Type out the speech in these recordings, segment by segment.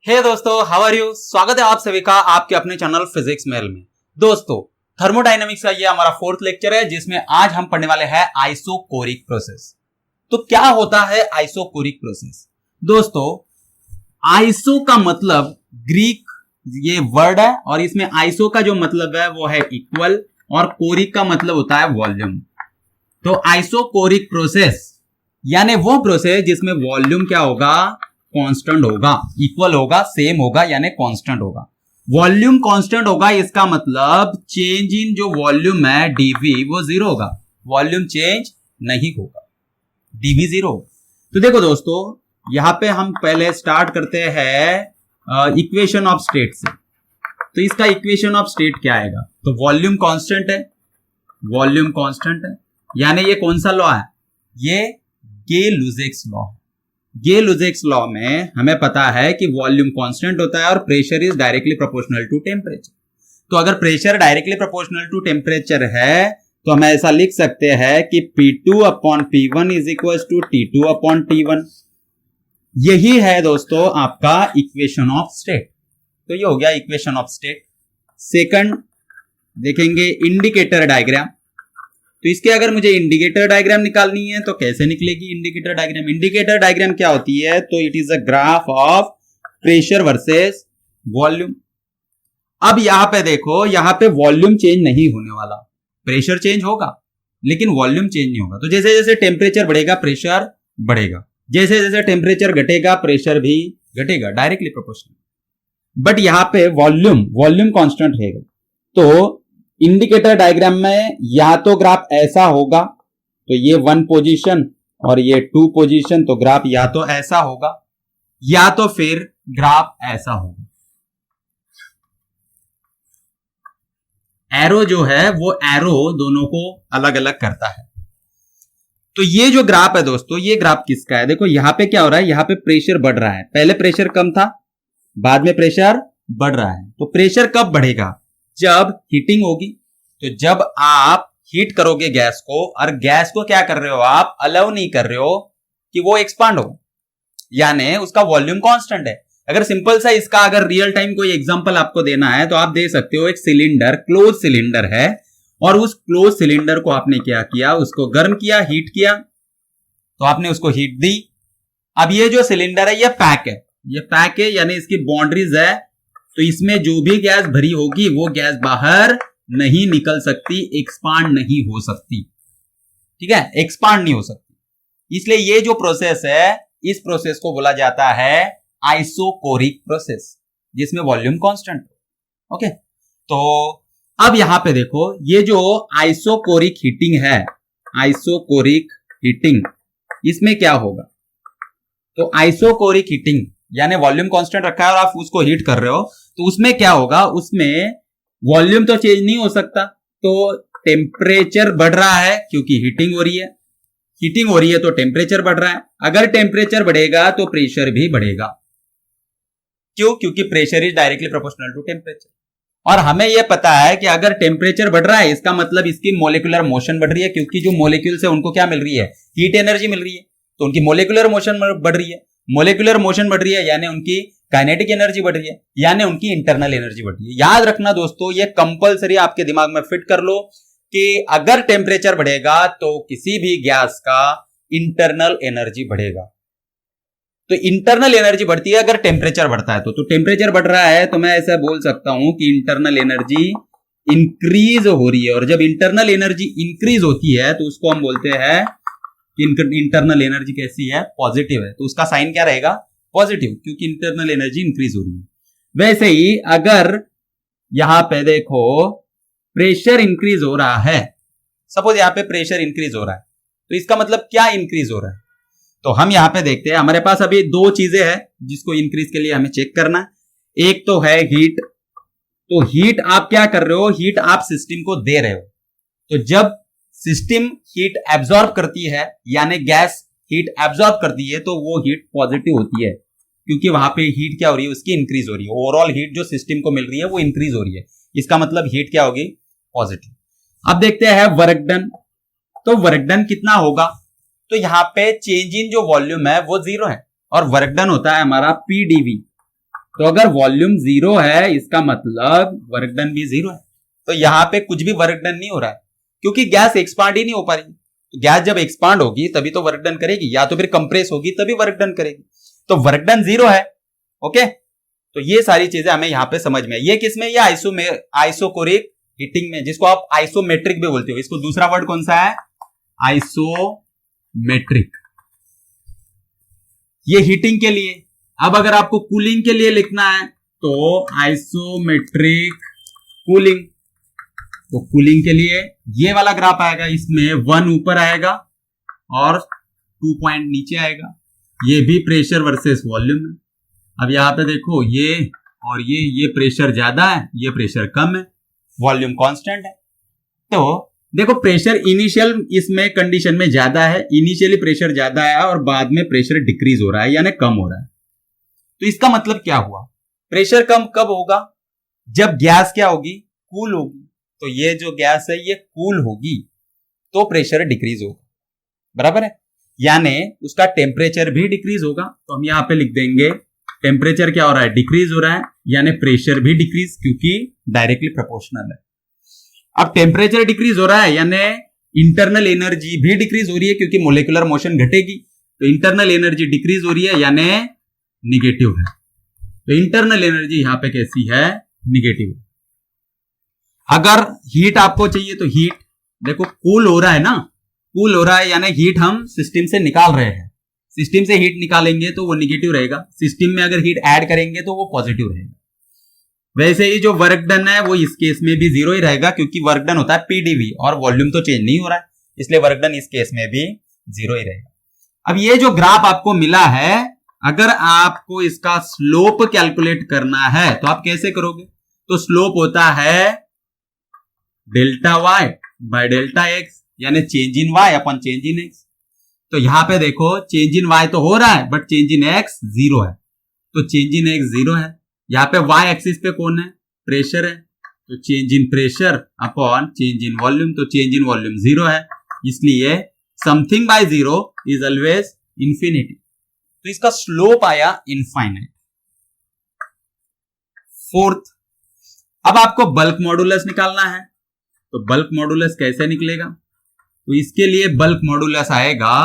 हे दोस्तों, how are you. स्वागत है आप सभी का आपके अपने चैनल फिजिक्स मेल में। दोस्तों, थर्मोडायनेमिक्स का ये हमारा 4th लेक्चर है जिसमें आज हम पढ़ने वाले हैं आइसोकोरिक प्रोसेस। तो क्या होता है आइसोकोरिक प्रोसेस? दोस्तों, आइसो का मतलब ग्रीक ये वर्ड है और इसमें आइसो का जो मतलब है वो है इक्वल और कोरिक का मतलब होता है वॉल्यूम। तो आइसोकोरिक प्रोसेस यानी वो प्रोसेस जिसमें वॉल्यूम क्या होगा? कांस्टेंट होगा, इक्वल होगा, सेम होगा यानी कांस्टेंट होगा। वॉल्यूम कांस्टेंट होगा इसका मतलब चेंज इन जो वॉल्यूम है डीवी वो जीरो होगा, वॉल्यूम चेंज नहीं होगा, डीवी जीरो होगा। तो देखो दोस्तों, यहां पे हम पहले स्टार्ट करते हैं इक्वेशन ऑफ स्टेट से। तो इसका इक्वेशन ऑफ स्टेट क्या आएगा? तो वॉल्यूम कांस्टेंट है, वॉल्यूम कांस्टेंट है यानी ये कौन सा लॉ है? ये गे-लुजेक्स लॉ है। गे-लुजेक्स लॉ में हमें पता है कि वॉल्यूम कांस्टेंट होता है और pressure is directly proportional to temperature. तो अगर pressure directly proportional to temperature है तो हम ऐसा लिख सकते हैं कि P2 upon P1 is equal to T2 upon T1। यही है दोस्तों आपका इक्वेशन ऑफ स्टेट। तो ये हो गया इक्वेशन ऑफ स्टेट। सेकंड देखेंगे इंडिकेटर डायग्राम। तो इसके अगर मुझे इंडिकेटर डायग्राम निकालनी है तो कैसे निकलेगी इंडिकेटर डायग्राम? इंडिकेटर डायग्राम क्या होती है? तो it is a graph of pressure versus volume. अब यहां पे देखो, यहां पे वॉल्यूम चेंज नहीं होने वाला, प्रेशर चेंज होगा लेकिन वॉल्यूम चेंज नहीं होगा। तो जैसे जैसे टेम्परेचर बढ़ेगा प्रेशर बढ़ेगा, जैसे जैसे टेम्परेचर घटेगा प्रेशर भी घटेगा, डायरेक्टली प्रोपोर्शनल। बट यहां पे वॉल्यूम कांस्टेंट रहेगा। तो इंडिकेटर डायग्राम में या तो ग्राफ ऐसा होगा, तो ये 1 पोजीशन और ये 2 पोजीशन, तो ग्राफ या तो ऐसा होगा या तो फिर ग्राफ ऐसा होगा। एरो जो है वो एरो दोनों को अलग अलग करता है। तो ये जो ग्राफ है दोस्तों, ये ग्राफ किसका है? देखो यहां पे क्या हो रहा है, यहां पे प्रेशर बढ़ रहा है। पहले प्रेशर कम था, बाद में प्रेशर बढ़ रहा है। तो प्रेशर कब बढ़ेगा? जब हीटिंग होगी। तो जब आप हीट करोगे गैस को, और गैस को क्या कर रहे हो आप? अलाउ नहीं कर रहे हो कि वो एक्सपांड हो, यानी उसका वॉल्यूम कांस्टेंट है। अगर सिंपल सा इसका अगर रियल टाइम कोई एग्जांपल आपको देना है तो आप दे सकते हो, एक सिलेंडर, क्लोज सिलेंडर है और उस क्लोज सिलेंडर को आपने क्या किया? उसको गर्म किया, हीट किया। तो आपने उसको हीट दी। अब ये जो सिलेंडर है ये पैक है, ये पैक है यानी इसकी बाउंड्रीज है। तो इसमें जो भी गैस भरी होगी वो गैस बाहर नहीं निकल सकती, एक्सपांड नहीं हो सकती। ठीक है, एक्सपांड नहीं हो सकती। इसलिए ये जो प्रोसेस है, इस प्रोसेस को बोला जाता है आइसोकोरिक प्रोसेस, जिसमें वॉल्यूम कांस्टेंट हो। ओके, तो अब यहां पे देखो, ये जो आइसोकोरिक हीटिंग है, आइसोकोरिक हीटिंग, इसमें क्या होगा? तो आइसोकोरिक हीटिंग यानी वॉल्यूम कांस्टेंट रखा है और आप उसको हीट कर रहे हो, तो उसमें क्या होगा? उसमें वॉल्यूम तो चेंज नहीं हो सकता, तो टेम्परेचर बढ़ रहा है क्योंकि हीटिंग हो रही है। हीटिंग हो रही है तो टेम्परेचर बढ़ रहा है। अगर टेम्परेचर बढ़ेगा तो प्रेशर भी बढ़ेगा। क्यों? क्योंकि pressure is directly proportional to temperature. और हमें यह पता है कि अगर टेम्परेचर बढ़ रहा है इसका मतलब इसकी मोलिकुलर मोशन बढ़ रही है, क्योंकि जो मोलिक्यूल्स है उनको क्या मिल रही है? हीट एनर्जी मिल रही है। तो उनकी मोलिकुलर मोशन बढ़ रही है। मोलिकुलर मोशन बढ़ रही है यानी उनकी काइनेटिक एनर्जी बढ़ रही है, यानी उनकी इंटरनल एनर्जी बढ़ रही है। याद रखना दोस्तों, ये कंपलसरी आपके दिमाग में फिट कर लो कि अगर टेम्परेचर बढ़ेगा तो किसी भी गैस का इंटरनल एनर्जी बढ़ेगा। तो इंटरनल एनर्जी बढ़ती है अगर टेम्परेचर बढ़ता है। तो टेम्परेचर बढ़ रहा है तो मैं ऐसा बोल सकता हूं कि इंटरनल एनर्जी इंक्रीज हो रही है। और जब इंटरनल एनर्जी इंक्रीज होती है तो उसको हम बोलते हैं कि इंटरनल एनर्जी कैसी है? पॉजिटिव है। तो उसका साइन क्या रहेगा? पॉजिटिव, क्योंकि इंटरनल एनर्जी इंक्रीज हो रही है। वैसे ही अगर यहां पे देखो प्रेशर इंक्रीज हो रहा है, सपोज यहां पे प्रेशर इंक्रीज हो रहा है, तो इसका मतलब क्या इंक्रीज हो रहा है? तो हम यहां पे देखते हैं, हमारे पास अभी 2 चीजें हैं जिसको इंक्रीज के लिए हमें चेक करना है। एक तो है हीट। तो हीट आप क्या कर रहे हो? हीट आप सिस्टम को दे रहे हो। तो जब सिस्टम हीट एब्जॉर्ब करती है यानी गैस हीट एब्जॉर्ब करती है तो वो हीट पॉजिटिव होती है, क्योंकि वहां पे हीट क्या हो रही है? उसकी इंक्रीज हो रही है। ओवरऑल हीट जो सिस्टम को मिल रही है वो इंक्रीज हो रही है, इसका मतलब हीट क्या होगी? पॉजिटिव। अब देखते हैं वर्क डन। तो वर्क डन कितना होगा? तो यहां पे चेंज इन जो वॉल्यूम है वो 0 है और वर्क डन होता है हमारा पीडीवी। तो अगर वॉल्यूम जीरो है इसका मतलब वर्क डन भी जीरो है। तो यहां पे कुछ भी वर्क डन नहीं हो रहा है क्योंकि गैस एक्सपांड ही नहीं हो पा रही। तो गैस जब एक्सपांड होगी तभी तो वर्क डन करेगी, या तो फिर कंप्रेस होगी तभी वर्क डन करेगी। तो वर्क डन जीरो है। ओके, तो ये सारी चीजें हमें यहां पे समझ में। ये किस में? ये आइसोकोरिक हीटिंग में, जिसको आप आइसोमेट्रिक भी बोलते हो। इसको दूसरा वर्ड कौन सा है? आइसोमेट्रिक। ये हीटिंग के लिए। अब अगर आपको कूलिंग के लिए लिखना है तो आइसोमेट्रिक कूलिंग। तो कूलिंग के लिए ये वाला ग्राफ आएगा, इसमें 1 ऊपर आएगा और 2 पॉइंट नीचे आएगा। ये भी प्रेशर वर्सेस वॉल्यूम है। अब यहां पे देखो ये और ये प्रेशर ज्यादा है, ये प्रेशर कम है, वॉल्यूम कांस्टेंट है। तो देखो प्रेशर इनिशियल इसमें कंडीशन में ज्यादा है, इनिशियली प्रेशर ज्यादा है और बाद में प्रेशर डिक्रीज हो रहा है यानी कम हो रहा है। तो इसका मतलब क्या हुआ? प्रेशर कम कब होगा? जब गैस क्या होगी? कूल होगी। तो ये जो गैस है ये कूल होगी तो प्रेशर डिक्रीज होगा, बराबर है, यानी उसका टेम्परेचर भी डिक्रीज होगा। तो हम यहां पे लिख देंगे टेम्परेचर क्या हो रहा है? डिक्रीज हो रहा है, यानी प्रेशर भी डिक्रीज, क्योंकि डायरेक्टली प्रोपोर्शनल है। अब टेम्परेचर डिक्रीज हो रहा है यानी इंटरनल एनर्जी भी डिक्रीज हो रही है, क्योंकि मोलिकुलर मोशन घटेगी। तो इंटरनल एनर्जी डिक्रीज हो रही है यानी निगेटिव है। तो इंटरनल एनर्जी यहां पे कैसी है? निगेटिव। अगर हीट आपको चाहिए तो हीट देखो कूल हो रहा है ना, कूल हो रहा है यानी हीट हम सिस्टम से निकाल रहे हैं। सिस्टम से हीट निकालेंगे तो वो निगेटिव रहेगा, सिस्टम में अगर हीट ऐड करेंगे तो वो पॉजिटिव रहेगा। वैसे ही जो वर्क डन है वो इस केस में भी जीरो ही रहेगा, क्योंकि वर्क डन होता है पीडीवी और वॉल्यूम तो चेंज नहीं हो रहा है, इसलिए वर्क डन इस केस में भी जीरो ही रहेगा। अब ये जो ग्राफ आपको मिला है, अगर आपको इसका स्लोप कैलकुलेट करना है तो आप कैसे करोगे? तो स्लोप होता है delta y by delta x, यानी change in y upon change in x. तो यहां पे देखो चेंज इन वाई तो हो रहा है but change in x zero है, तो चेंज इन एक्स जीरो है। यहां पे वाई एक्सिस पे कौन है? प्रेशर है, तो change in pressure upon change in volume, तो चेंज इन वॉल्यूम जीरो है, इसलिए something by zero is always infinity. तो इसका स्लोप आया इनफाइनाइट। फोर्थ, अब आपको बल्क मॉडुलस निकालना है। तो बल्क मॉडुलस कैसे निकलेगा? तो इसके लिए बल्क मॉडुलस आएगा,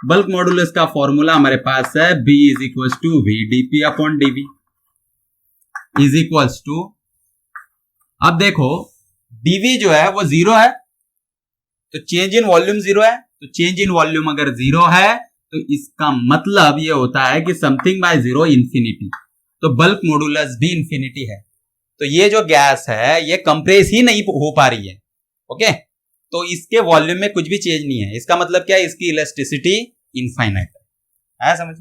बल्क मॉडुलस का फॉर्मूला हमारे पास है B is equal to V dP upon dV is equal to, अब देखो dV जो है वो जीरो है तो चेंज इन वॉल्यूम जीरो है, तो चेंज इन वॉल्यूम अगर जीरो है तो इसका मतलब ये होता है कि समथिंग बाय जीरो इंफिनिटी, तो बल्क मॉडुलस भी इंफिनिटी है। तो ये जो गैस है ये कंप्रेस ही नहीं हो पा रही है, ओके, तो इसके वॉल्यूम में कुछ भी चेंज नहीं है, इसका मतलब क्या है? इसकी इलास्टिसिटी इनफाइनाइट है, समझ?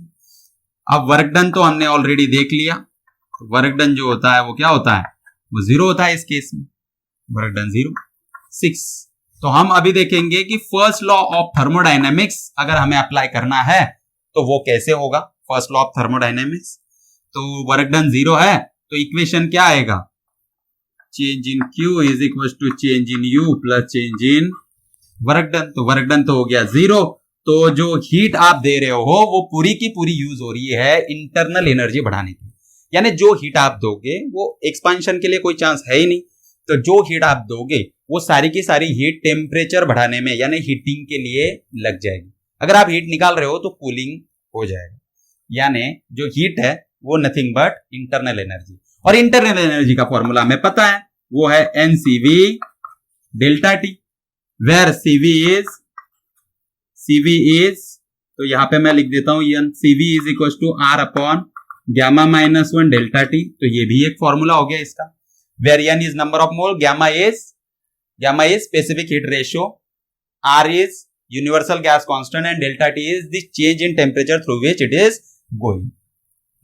अब वर्क डन तो हमने ऑलरेडी देख लिया, तो वर्क डन जो होता है वो क्या होता है? वो जीरो होता है इस केस में, वर्क डन जीरो। 6, तो हम अभी देखेंगे कि फर्स्ट लॉ ऑफ थर्मोडायनेमिक्स अगर हमें अप्लाई करना है तो वो कैसे होगा। फर्स्ट लॉ ऑफ थर्मोडायनेमिक्स, तो वर्क डन जीरो है तो इक्वेशन क्या आएगा? Change in Q is equal to change in U plus change in work done. तो वर्क डन तो हो गया जीरो, तो जो हीट आप दे रहे हो वो पूरी की पूरी यूज हो रही है इंटरनल एनर्जी बढ़ाने की, यानी जो हीट आप दोगे वो एक्सपेंशन के लिए कोई चांस है ही नहीं, तो जो हीट आप दोगे वो सारी की सारी हीट टेम्परेचर बढ़ाने में यानी हीटिंग के लिए लग जाएगी। अगर आप हीट निकाल रहे हो तो कूलिंग हो जाएगा, यानी जो हीट है वो नथिंग बट इंटरनल एनर्जी। और इंटरनल एनर्जी का फॉर्मूला हमें पता है, वो है NCV delta T, where CV is, तो यहां पे मैं लिख देता हूं CV is equal to R upon gamma minus 1 delta T, तो ये भी एक फॉर्मूला हो गया इसका। Where N is number of mole, gamma is specific heat ratio, R is universal gas constant and delta T is the change in temperature through which it is going.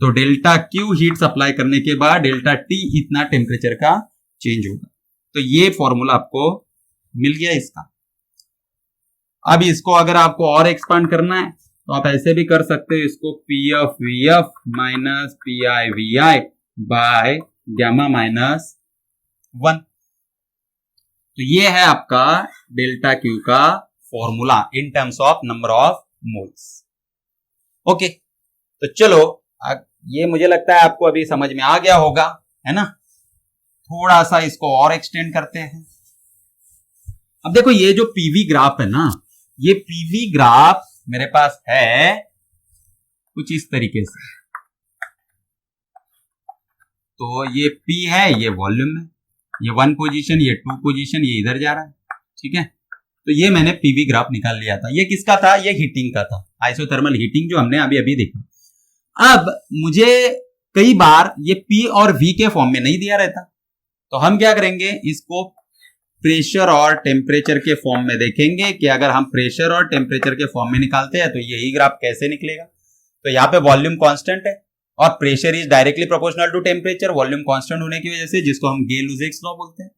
तो delta Q heat supply करने के बाद delta T इतना temperature का change होगा। तो ये formula आपको मिल गया इसका। अब इसको अगर आपको और एक्सपांड करना है तो आप ऐसे भी कर सकते हो, इसको PF VF minus PI VI by gamma minus 1। तो ये है आपका डेल्टा Q का formula in terms of number of moles. Okay, तो चलो ये मुझे लगता है आपको अभी समझ में आ गया होगा, है ना। थोड़ा सा इसको और एक्सटेंड करते हैं। अब देखो ये जो पीवी ग्राफ है ना, ये पीवी ग्राफ मेरे पास है कुछ इस तरीके से। तो ये P है, ये वॉल्यूम है, ये 1 पोजीशन, ये 2 पोजीशन, ये इधर जा रहा है, ठीक है। तो ये मैंने पीवी ग्राफ निकाल लिया था। ये किसका था? ये हीटिंग का था, आइसोथर्मल हीटिंग, जो हमने अभी अभी देखा। अब मुझे कई बार ये P और V के फॉर्म में नहीं दिया रहता, तो हम क्या करेंगे, इसको प्रेशर और टेम्परेचर के फॉर्म में देखेंगे कि अगर हम प्रेशर और टेम्परेचर के फॉर्म में निकालते हैं तो यही ग्राफ कैसे निकलेगा। तो यहाँ पे वॉल्यूम कांस्टेंट है और pressure is directly proportional to temperature, volume constant होने की वजह से, जिसको हम गे-लुजेक्स लॉ बोलते हैं।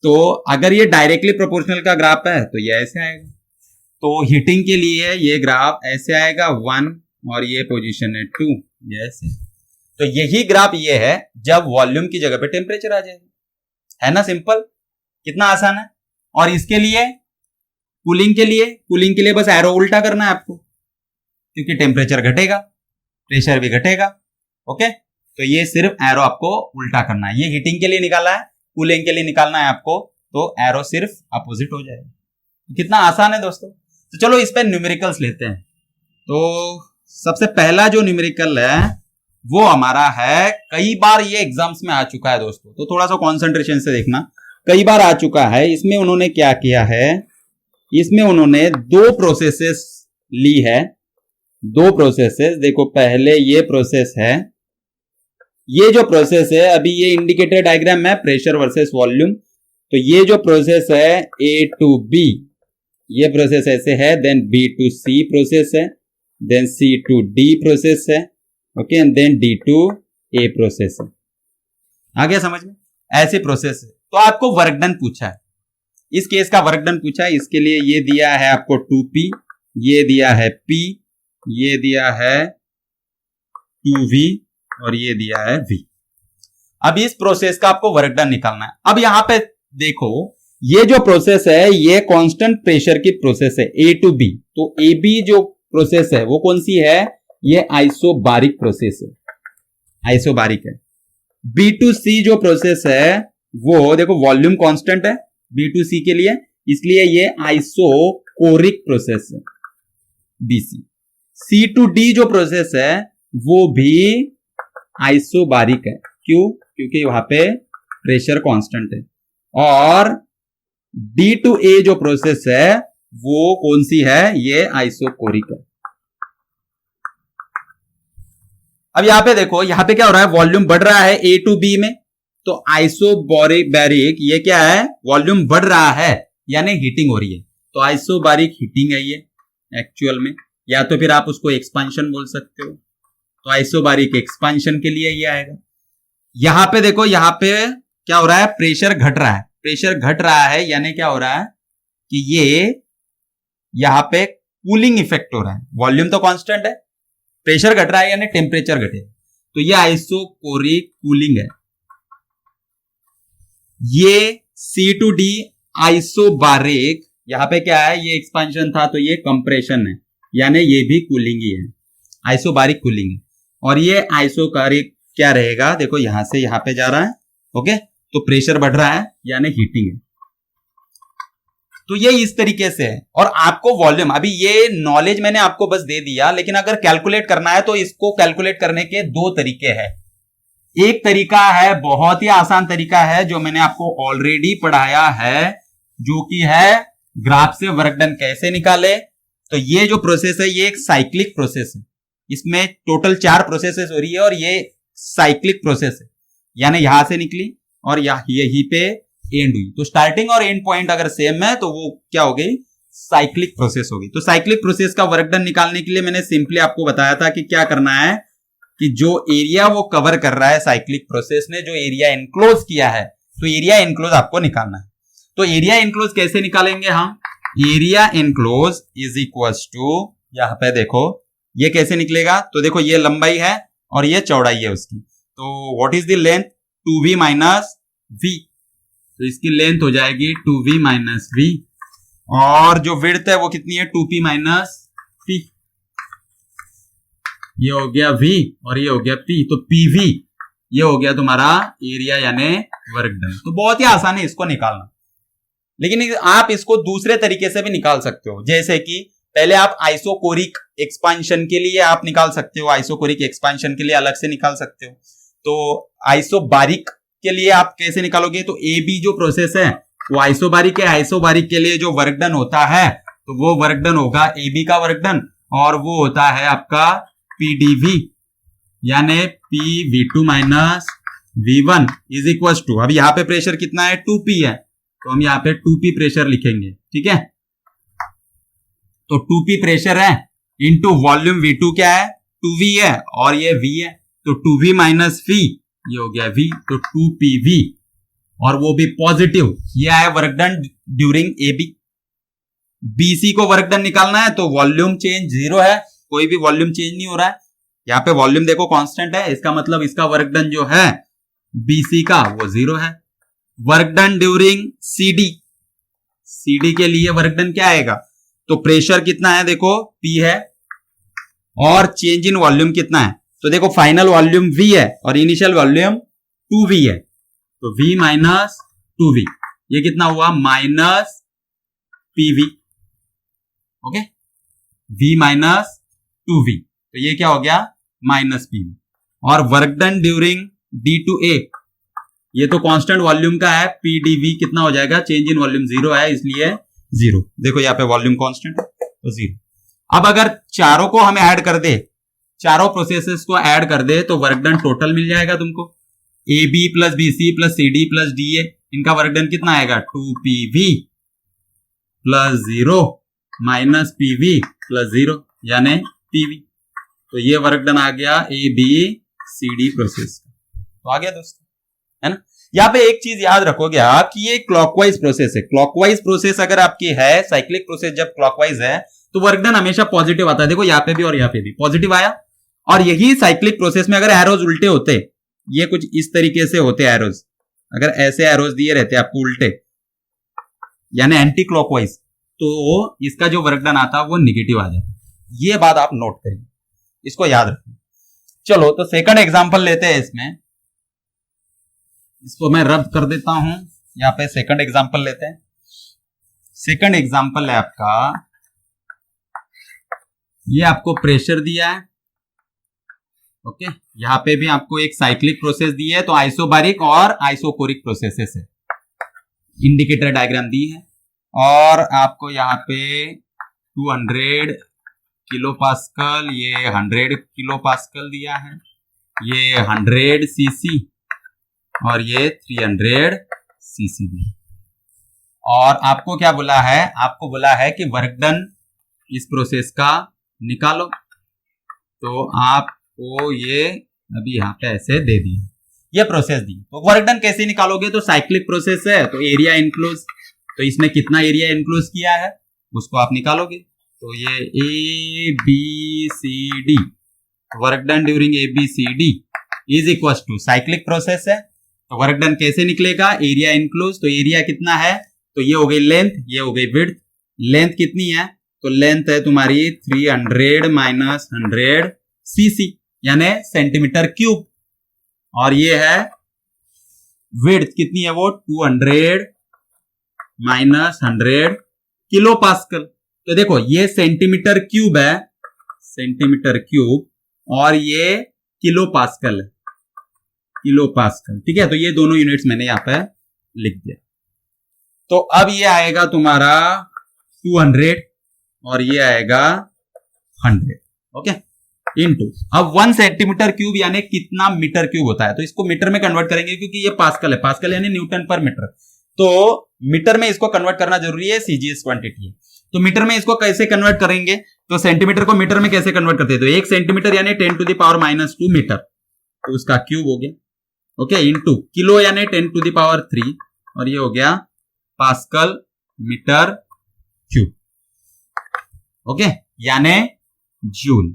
तो अगर ये डायरेक्टली प्रोपोर्शनल का ग्राफ है तो ये ऐसे आएगा। तो हीटिंग के लिए ये ग्राफ ऐसे आएगा 1 और ये पोजीशन है 2, ये ऐसे। तो यही ग्राफ ये है जब वॉल्यूम की जगह पे टेम्परेचर आ जाएगा, है ना। सिंपल, कितना आसान है। और इसके लिए कूलिंग के लिए बस एरो उल्टा करना है आपको, क्योंकि टेम्परेचर घटेगा, प्रेशर भी घटेगा। ओके, तो ये सिर्फ एरो आपको उल्टा करना है। ये हीटिंग के लिए निकाला है, कूलिंग के लिए निकालना है आपको, तो एरो सिर्फ अपोजिट हो जाएगा। कितना आसान है दोस्तों। तो चलो इस पे न्यूमेरिकल्स लेते हैं। तो सबसे पहला जो न्यूमेरिकल है वो हमारा है, कई बार ये एग्जाम्स में आ चुका है दोस्तों, तो थोड़ा सा कॉन्सेंट्रेशन से देखना, कई बार आ चुका है। इसमें उन्होंने क्या किया है, इसमें उन्होंने 2 प्रोसेसेस ली है, 2 प्रोसेसेस। देखो पहले ये प्रोसेस है, ये जो प्रोसेस है, अभी ये इंडिकेटर डायग्राम है प्रेशर वर्सेस वॉल्यूम। तो ये जो प्रोसेस है A to B, ये प्रोसेस ऐसे है, then B to C process है, then C to D process है, okay, and then D to A process है। आ गया समझ में? ऐसे प्रोसेस है। तो आपको वर्क डन पूछा है, इस केस का वर्क डन पूछा है। इसके लिए ये दिया है आपको 2P, ये दिया है P, ये दिया है 2V और ये दिया है V। अब इस प्रोसेस का आपको वर्क डन निकालना है। अब यहां पे देखो, ये जो प्रोसेस है ये कांस्टेंट प्रेशर की प्रोसेस है A to B। तो AB जो प्रोसेस है वो कौन सी है? ये आइसोबारिक प्रोसेस है, आइसोबारिक है। B to C जो प्रोसेस है वो देखो वॉल्यूम कांस्टेंट है B to C के लिए, इसलिए ये आइसोकोरिक प्रोसेस है BC। C to D जो प्रोसेस है वो भी आइसोबारिक है। क्यों? क्योंकि वहां पे प्रेशर कांस्टेंट है। और D to A जो प्रोसेस है वो कौन सी है? ये आइसोकोरिक है। अब यहां पे देखो, यहां पे क्या हो रहा है, वॉल्यूम बढ़ रहा है A to B में, तो आइसोबारिक ये क्या है, वॉल्यूम बढ़ रहा है यानी हीटिंग हो रही है। तो आइसोबारिक हीटिंग है ये एक्चुअल में, या तो फिर आप उसको एक्सपांशन बोल सकते हो। तो आइसोबारिक एक्सपांशन के लिए ये आएगा। यहां पे देखो, यहां पे क्या हो रहा है, प्रेशर घट रहा है, प्रेशर घट रहा है यानी क्या हो रहा है कि ये यहां पे कूलिंग इफेक्ट हो रहा है। वॉल्यूम तो कांस्टेंट है, प्रेशर घट रहा है यानी टेम्परेचर घटे, तो ये आइसोकोरिक कूलिंग है। ये C to D आइसोबारिक, यहां पे क्या है, ये एक्सपांशन था तो ये कंप्रेशन है, यानी ये भी कूलिंग ही है, आइसोबारिक कूलिंग है। और ये आइसोकारिक क्या रहेगा, देखो यहां से यहां पे जा रहा है, ओके, तो प्रेशर बढ़ रहा है यानी हीटिंग है। तो ये इस तरीके से है। और आपको वॉल्यूम, अभी ये नॉलेज मैंने आपको बस दे दिया, लेकिन अगर कैलकुलेट करना है तो इसको कैलकुलेट करने के 2 तरीके हैं। एक तरीका है, बहुत ही आसान तरीका है, जो मैंने आपको ऑलरेडी पढ़ाया है, जो कि है ग्राफ से वर्क डन कैसे निकाले। तो ये जो प्रोसेस है ये एक साइक्लिक प्रोसेस है, इसमें टोटल 4 प्रोसेसेस हो रही है और ये साइक्लिक प्रोसेस है, यानी यहां से निकली और यहीं पे एंड हुई। तो स्टार्टिंग और एंड पॉइंट अगर सेम है तो वो क्या हो गई, साइक्लिक प्रोसेस होगी। तो साइक्लिक प्रोसेस का वर्क डन निकालने के लिए मैंने सिंपली आपको बताया था कि क्या करना है, कि जो एरिया वो कवर कर रहा है साइक्लिक प्रोसेस ने, जो एरिया एनक्लोज किया है, तो एरिया एनक्लोज आपको निकालना है। तो एरिया एनक्लोज कैसे निकालेंगे हम, area enclose is equal to, यहां पे देखो ये कैसे निकलेगा, तो देखो ये लंबाई है और ये चौड़ाई है उसकी, तो what is the length, 2v minus v, तो इसकी लेंथ हो जाएगी 2v माइनस v, और जो विड्थ है वो कितनी है, 2p माइनस p। ये हो गया V और ये हो गया P, तो PV ये हो गया तुम्हारा एरिया यानी वर्क डन। तो बहुत ही आसान है इसको निकालना, लेकिन आप इसको दूसरे तरीके से भी निकाल सकते हो। जैसे कि पहले आप आइसोकोरिक एक्सपांशन के लिए आप निकाल सकते हो, आइसोकोरिक एक्सपांशन के लिए अलग से निकाल सकते हो। तो आइसोबारिक के लिए आप कैसे निकालोगे, तो ए बी जो प्रोसेस है वो आइसोबारिक है। आइसोबारिक के लिए जो वर्क डन होता है तो वो वर्क डन होगा ए बी का वर्क डन, और वो होता है आपका पीडीवी यानी PV2 minus V1 is equal to, अब यहाँ पे प्रेशर कितना है 2P है, तो हम यहाँ पे 2P प्रेशर लिखेंगे, ठीक है। तो 2P प्रेशर है इंटू वॉल्यूम V2 क्या है 2V है और ये V है, तो 2V माइनस V ये हो गया V, तो 2PV और वो भी पॉजिटिव। ये है work done during AB। BC को वर्क डन निकालना है तो वॉल्यूम चेंज 0 है, कोई भी वॉल्यूम चेंज नहीं हो रहा है। यहाँ पे वॉल्यूम देखो कांस्टेंट है, इसका मतलब इसका वर्क डन जो है BC का वो 0 है। वर्क डन ड्यूरिंग CD के लिए वर्क डन क्या आएगा, तो प्रेशर कितना है देखो P है और चेंज इन वॉल्यूम कितना है, तो देखो फाइनल वॉल्यूम V है और इनिशियल वॉल्यूम 2V है, तो V माइनस 2V ये कितना हुआ minus PV, okay, V minus 2V, तो ये क्या हो गया माइनस PV। और work done during D to A ये तो कांस्टेंट वॉल्यूम का है, PdV कितना हो जाएगा, चेंज इन वॉल्यूम 0 है इसलिए 0, देखो यहाँ पे वॉल्यूम कांस्टेंट है तो 0। अब अगर चारों को हमें ऐड कर दे, चारों प्रोसेसेस को ऐड कर दे तो वर्क डन टोटल मिल जाएगा तुमको, AB plus BC plus CD plus DA, इनका वर्क डन कितना आएगा 2PV plus 0 minus PV plus 0 यानी PV। तो ये वर्क डन आ गया ABCD प्रोसेस का, तो आ गया दोस्तों, है ना। यहाँ पे एक चीज याद रखोगे आप कि ये क्लॉकवाइज प्रोसेस है। क्लॉकवाइज प्रोसेस अगर आपकी है, साइक्लिक प्रोसेस जब क्लॉकवाइज है तो वर्क डन हमेशा पॉजिटिव आता है। देखो यहाँ पे भी और यहाँ पे भी पॉजिटिव आया, और यही साइक्लिक प्रोसेस में अगर एरोज उल्टे होते, ये कुछ इस तरीके से होते एरोज, अगर ऐसे एरोज दिए रहते आपको उल्टे यानी एंटी क्लॉकवाइज, तो इसका जो वर्क डन आता वो निगेटिव आ जाता। ये बात आप नोट करिए, इसको याद रखिए। चलो तो सेकंड एग्जांपल लेते हैं, इसमें इसको मैं रद्द कर देता हूं, यहां पे सेकंड एग्जांपल लेते हैं। सेकंड एग्जांपल है आपका, ये आपको प्रेशर दिया है, ओके, यहां पे भी आपको एक साइक्लिक प्रोसेस दी है, तो आइसोबारिक और आइसोकोरिक प्रोसेसेस है, इंडिकेटर डायग्राम दी है, और आपको यहाँ पे 200 किलो पास्कल, ये 100 किलो पास्कल दिया है, ये 100 सीसी और ये 300 सीसी दिया। और आपको क्या बोला है, आपको बोला है कि वर्क डन इस प्रोसेस का निकालो, तो आपको ये अभी यहाँ पे ऐसे दे दिए, ये प्रोसेस दी। तो वर्क डन कैसे निकालोगे, तो साइक्लिक प्रोसेस है तो एरिया इनक्लोज, तो इसने कितना एरिया इनक्लोज किया है उसको आप निकालोगे। तो ये ABCD work done during ABCD is equal to, cyclic process है तो वर्क डन कैसे निकलेगा, एरिया इनक्लोज, तो एरिया कितना है, तो ये हो गई लेंथ, ये हो गई विड्थ। लेंथ कितनी है, तो लेंथ है तुम्हारी 300 माइनस 100 सीसी यानी सेंटीमीटर क्यूब, और ये है विड्थ कितनी है वो 200 माइनस 100 किलो पास्कल। तो देखो ये सेंटीमीटर क्यूब है, सेंटीमीटर क्यूब, और ये किलो पास्कल है, किलो पास्कल, ठीक है। तो ये दोनों यूनिट्स मैंने यहां पे लिख दिया। तो अब ये आएगा तुम्हारा 200 और ये आएगा 100, ओके, इनटू, अब 1 सेंटीमीटर क्यूब यानी कितना मीटर क्यूब होता है, तो इसको मीटर में कन्वर्ट करेंगे क्योंकि ये पास्कल है, पास्कल यानी न्यूटन पर मीटर, तो मीटर में इसको कन्वर्ट करना जरूरी है, सीजीएस क्वांटिटी है। तो मीटर में इसको कैसे कन्वर्ट करेंगे, तो सेंटीमीटर को मीटर में कैसे कन्वर्ट करते हैं, तो 1 सेंटीमीटर यानी 10 टू द पावर -2 मीटर, तो उसका क्यूब हो गया, ओके, इनटू किलो यानी 10 टू द पावर 3, और ये हो गया पास्कल मीटर क्यूब, ओके, यानी जूल।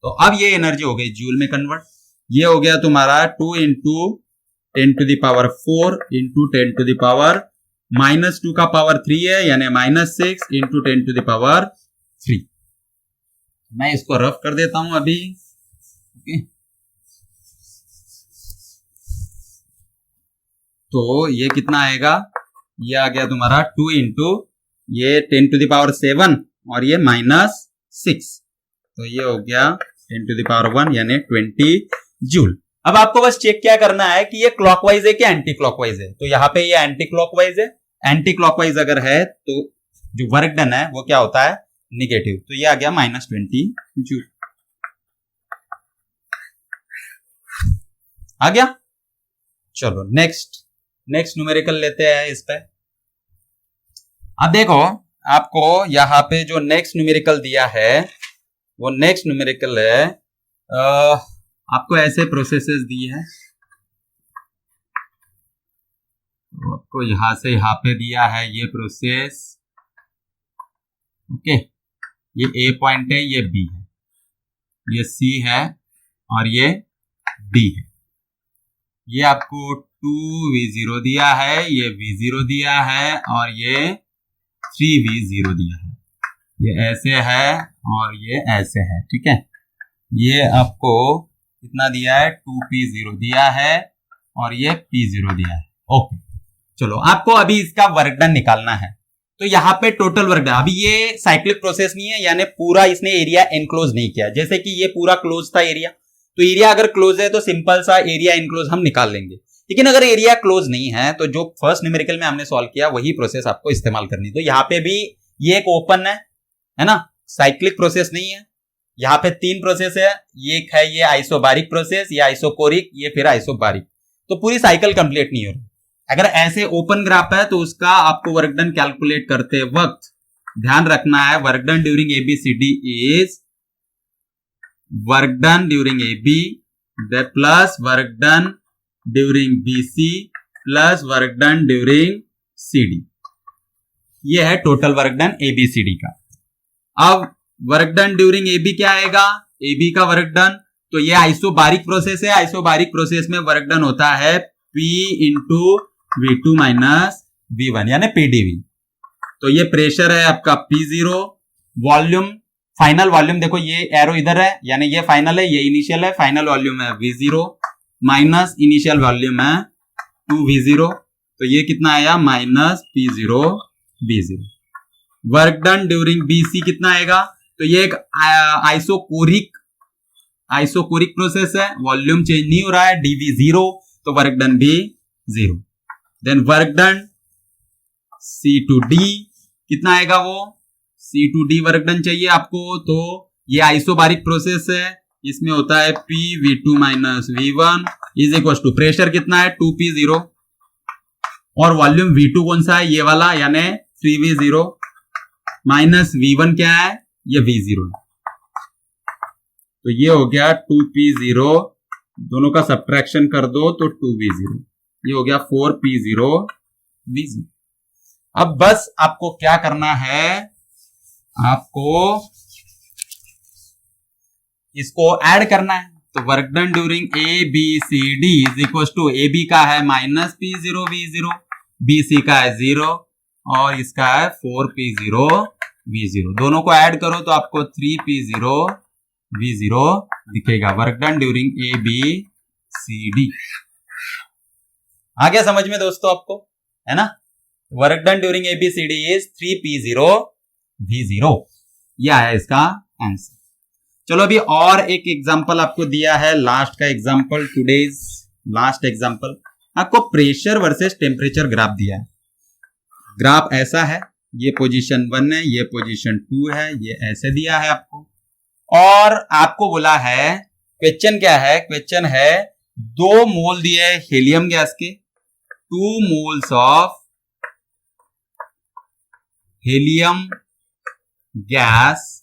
तो अब ये एनर्जी हो गई जूल में कन्वर्ट, ये हो गया तुम्हारा 2 into 10 to the power 4 into 10 to the power -2 का पावर 3 है यानी -6 इंटू 10 टू द पावर 3। मैं इसको रफ कर देता हूं अभी, ओके, तो ये कितना आएगा, ये आ गया तुम्हारा 2 इंटू ये 10⁻7 और ये -6, तो ये हो गया 10⁻1 यानी 20 जूल। अब आपको बस चेक क्या करना है कि ये क्लॉकवाइज है कि एंटी क्लॉकवाइज है। तो यहाँ पे ये एंटी क्लॉकवाइज है, एंटी क्लॉकवाइज अगर है तो जो वर्क डन है वो क्या होता है, निगेटिव, तो ये आ गया -20 जूल। आ गया। चलो नेक्स्ट न्यूमेरिकल लेते हैं इस पे। अब देखो आपको यहाँ पे जो नेक्स्ट न्यूमेरिकल दिया है वो नेक्स्ट न्यूमेरिकल है, आपको ऐसे प्रोसेसेस दी है, तो आपको यहां से यहाँ पे दिया है ये प्रोसेस, ओके, ये ए पॉइंट है, ये बी है, ये सी है और ये डी है। ये आपको 2v0 दिया है, ये v0 दिया है और ये 3v0 दिया है, ये ऐसे है और ये ऐसे है, ठीक है। ये आपको कितना दिया है, 2p0 दिया है और ये p0 दिया है, ओके। चलो आपको अभी इसका वर्क डन निकालना है, तो यहाँ पे टोटल वर्क डन, अभी ये साइक्लिक प्रोसेस नहीं है, यानी पूरा इसने एरिया एनक्लोज नहीं किया, जैसे कि ये पूरा क्लोज था एरिया, तो एरिया अगर क्लोज है तो सिंपल सा एरिया एनक्लोज हम निकाल लेंगे। लेकिन अगर एरिया क्लोज नहीं है तो जो फर्स्ट न्यूमेरिकल में हमने सॉल्व किया वही प्रोसेस आपको इस्तेमाल करनी। तो यहाँ पे भी ये एक ओपन है ना, साइक्लिक प्रोसेस नहीं है। यहाँ पे 3 प्रोसेस है, एक है ये आइसोबारिक प्रोसेस, ये आइसोकोरिक, ये फिर आइसोबारिक, तो पूरी साइकिल कंप्लीट नहीं हो रही। अगर ऐसे ओपन ग्राफ है तो उसका आपको वर्क डन कैलकुलेट करते वक्त ध्यान रखना है, work done during ABCD is work done during AB plus work done during BC plus work done during CD। ये है टोटल वर्क डन ABCD का। अब वर्क डन ड्यूरिंग AB क्या आएगा, AB का वर्क डन, तो ये आइसोबारिक प्रोसेस है, आइसोबारिक प्रोसेस में वर्क डन होता है P into V2 minus V1 यानी PdV। तो ये प्रेशर है आपका P0, वॉल्यूम, फाइनल वॉल्यूम, देखो ये एरो इधर है यानी ये फाइनल है, ये इनिशियल है, फाइनल वॉल्यूम है V0 माइनस इनिशियल वॉल्यूम है 2V0, तो ये कितना आया -P0 V0। Work done during BC कितना आएगा, तो ये एक आइसोकोरिक प्रोसेस है, वॉल्यूम चेंज नहीं हो रहा है, dV 0, तो वर्क डन भी 0। Then work done C to D कितना आएगा, वो C to D work done चाहिए आपको, तो ये आइसोबारिक प्रोसेस है, इसमें होता है P V2 minus V1 is equal to pressure कितना है 2P0 और वॉल्यूम V2 कौन सा है, ये वाला यानी 3V0 माइनस V1 क्या है, ये V0, तो ये हो गया 2P0, दोनों का सब्ट्रैक्शन कर दो तो 2V0, ये हो गया 4P0 V0। अब बस आपको क्या करना है, आपको इसको ऐड करना है, तो work done during ABCD is equal to AB का है -P0 V0, BC का है 0 और इसका है 4P0 V0, दोनों को ऐड करो तो आपको 3P0 V0 दिखेगा। वर्क डन ड्यूरिंग ABCD आ गया समझ में दोस्तों आपको, है ना। Work done during ABCD is 3P0 V0, यह है इसका आंसर। चलो अभी और एक एग्जांपल आपको दिया है, लास्ट का एग्जांपल, टुडेज लास्ट एग्जांपल। आपको प्रेशर वर्सेस टेम्परेचर ग्राफ दिया है। ग्राफ ऐसा है, ये पोजीशन 1 है, ये पोजीशन 2 है, ये ऐसे दिया है आपको, और आपको बोला है, क्वेश्चन क्या है, क्वेश्चन है 2 मोल दिए है हीलियम गैस के, 2 मोल्स ऑफ हीलियम गैस,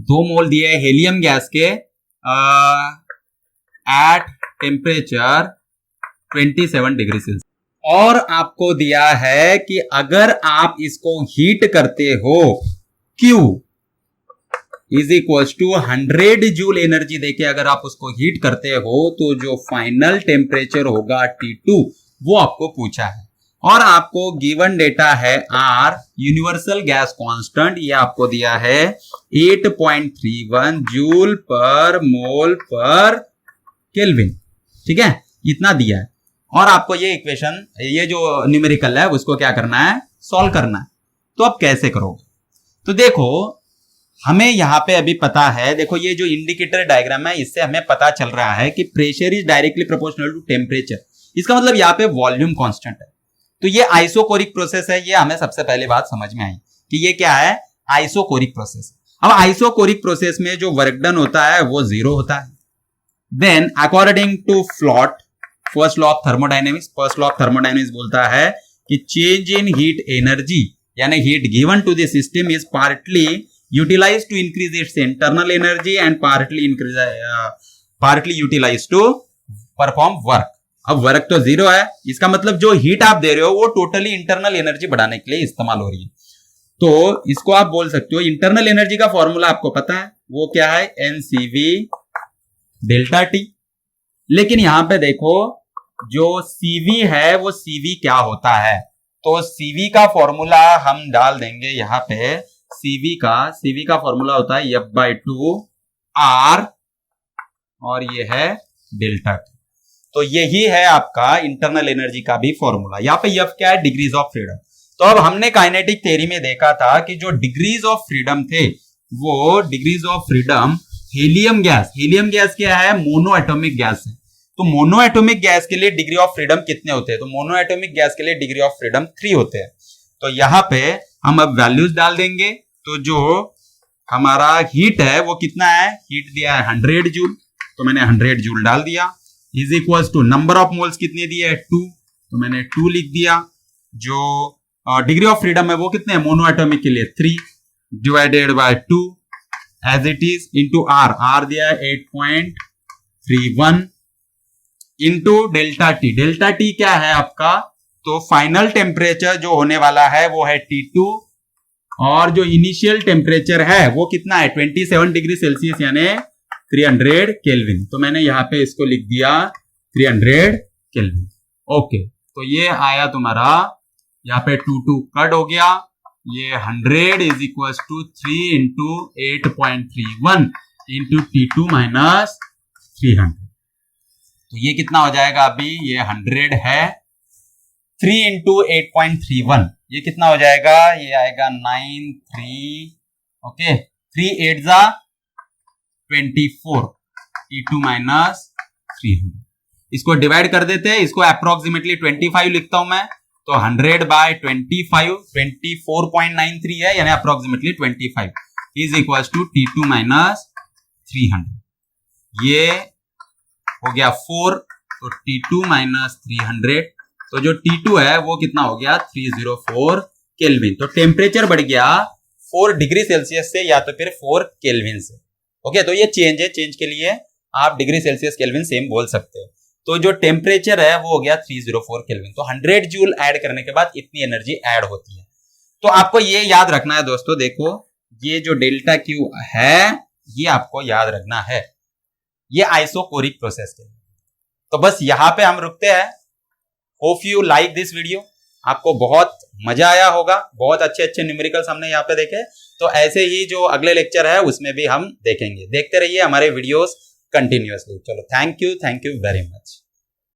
2 मोल दिए है हीलियम गैस के एट टेम्परेचर 27 डिग्री सेल्सियस, और आपको दिया है कि अगर आप इसको हीट करते हो Q is equal to 100 joule energy देके अगर आप उसको हीट करते हो तो जो फाइनल टेम्परेचर होगा T2 वो आपको पूछा है। और आपको गिवन डेटा है आर, यूनिवर्सल गैस कांस्टेंट, ये आपको दिया है 8.31 जूल पर मोल पर केल्विन। ठीक है, इतना दिया है और आपको ये इक्वेशन, ये जो न्यूमेरिकल है उसको क्या करना है, सॉल्व करना है। तो अब कैसे करोगे? तो देखो हमें यहां पे अभी पता है, देखो ये जो इंडिकेटर डायग्राम है इससे हमें पता चल रहा है कि pressure is directly proportional to temperature. इसका मतलब यहाँ पे वॉल्यूम कांस्टेंट है। तो ये आइसोकोरिक प्रोसेस है, ये हमें सबसे पहली बात समझ में आई कि ये क्या है, आइसोकोरिक प्रोसेस। अब आइसोकोरिक प्रोसेस में जो वर्क डन होता है वो 0 होता है। Then according to float first law of thermodynamics, first law of thermodynamics बोलता है कि चेंज इन हीट एनर्जी यानी heat given to the system is partly utilise to increase its internal energy and partly utilise to perform work. अब work तो 0 है, इसका मतलब जो हीट आप दे रहे हो वो टोटली इंटरनल एनर्जी बढ़ाने के लिए इस्तेमाल हो रही है। तो इसको आप बोल सकते हो, इंटरनल एनर्जी का फॉर्मूला आपको पता है वो क्या है, NCV डेल्टा टी। लेकिन यहां पे देखो जो CV है वो CV क्या होता है, तो CV का फॉर्मूला हम डाल देंगे यहां पे। CV का फॉर्मूला होता है F/2 R और ये है डेल्टा टी। तो यही है आपका इंटरनल एनर्जी का भी फॉर्मूला। यहाँ पे F क्या है, डिग्रीज ऑफ फ्रीडम। तो अब हमने काइनेटिक थ्योरी में देखा था कि जो डिग्रीज ऑफ फ्रीडम थे वो degrees of freedom helium gas क्या है, मोनो एटॉमिक गैस है। तो मोनो एटॉमिक गैस के लिए डिग्री ऑफ फ्रीडम कितने होते हैं, तो मोनो एटॉमिक गैस के लिए डिग्री ऑफ फ्रीडम 3 होते हैं। तो यहाँ पे हम अब वैल्यूज डाल देंगे। तो जो हमारा हीट है वो कितना है, हीट दिया है 100 जूल, तो मैंने 100 जूल डाल दिया, is equal to number of moles कितने दिए है 2, तो मैंने 2 लिख दिया। जो डिग्री ऑफ फ्रीडम है वो कितने है, मोनो एटॉमिक के लिए 3 divided by 2 as it is into R दिया है 8.31 इंटू डेल्टा टी क्या है आपका, तो फाइनल टेम्परेचर जो होने वाला है वो है T2 और जो इनिशियल टेम्परेचर है वो कितना है 27 डिग्री सेल्सियस यानी 300 केल्विन। तो मैंने यहां पे इसको लिख दिया 300 केल्विन। ओके, तो ये आया तुम्हारा, यहाँ पे 2 कट हो गया, ये 100 is equal to 3 into 8.31 into T2 minus 300। तो ये कितना हो जाएगा, अभी ये 100 है, 3 इंटू 8.31 ये कितना हो जाएगा, ये आएगा 93, ओके 3 8 जा 24 T2 माइनस 300। इसको डिवाइड कर देते हैं, इसको अप्रोक्सीमेटली 25 लिखता हूं मैं, तो 100 बाय 25 24.93 है यानी approximately 25 is equal to T2 minus 300। ये हो गया 4, तो T2 माइनस 300, तो जो T2 है वो कितना हो गया 304 केल्विन। तो टेम्परेचर बढ़ गया 4 डिग्री सेल्सियस से या तो फिर 4 केल्विन से। ओके, तो ये चेंज है, चेंज के लिए आप डिग्री सेल्सियस केल्विन सेम बोल सकते हो। तो जो टेम्परेचर है वो हो गया 304 केल्विन। तो 100 जूल ऐड करने के बाद इतनी एनर्जी ऐड होती है। तो आपको ये याद रखना है दोस्तों, देखो ये जो डेल्टा क्यू है ये आपको याद रखना है, ये आइसोकोरिक प्रोसेस के लिए। तो बस यहां पे हम रुकते हैं। Hope you like this video, आपको बहुत मजा आया होगा, बहुत अच्छे अच्छे न्यूमेरिकल्स हमने यहाँ पे देखे। तो ऐसे ही जो अगले लेक्चर है उसमें भी हम देखेंगे, देखते रहिए हमारे वीडियोस कंटिन्यूअसली। चलो, थैंक यू वेरी मच।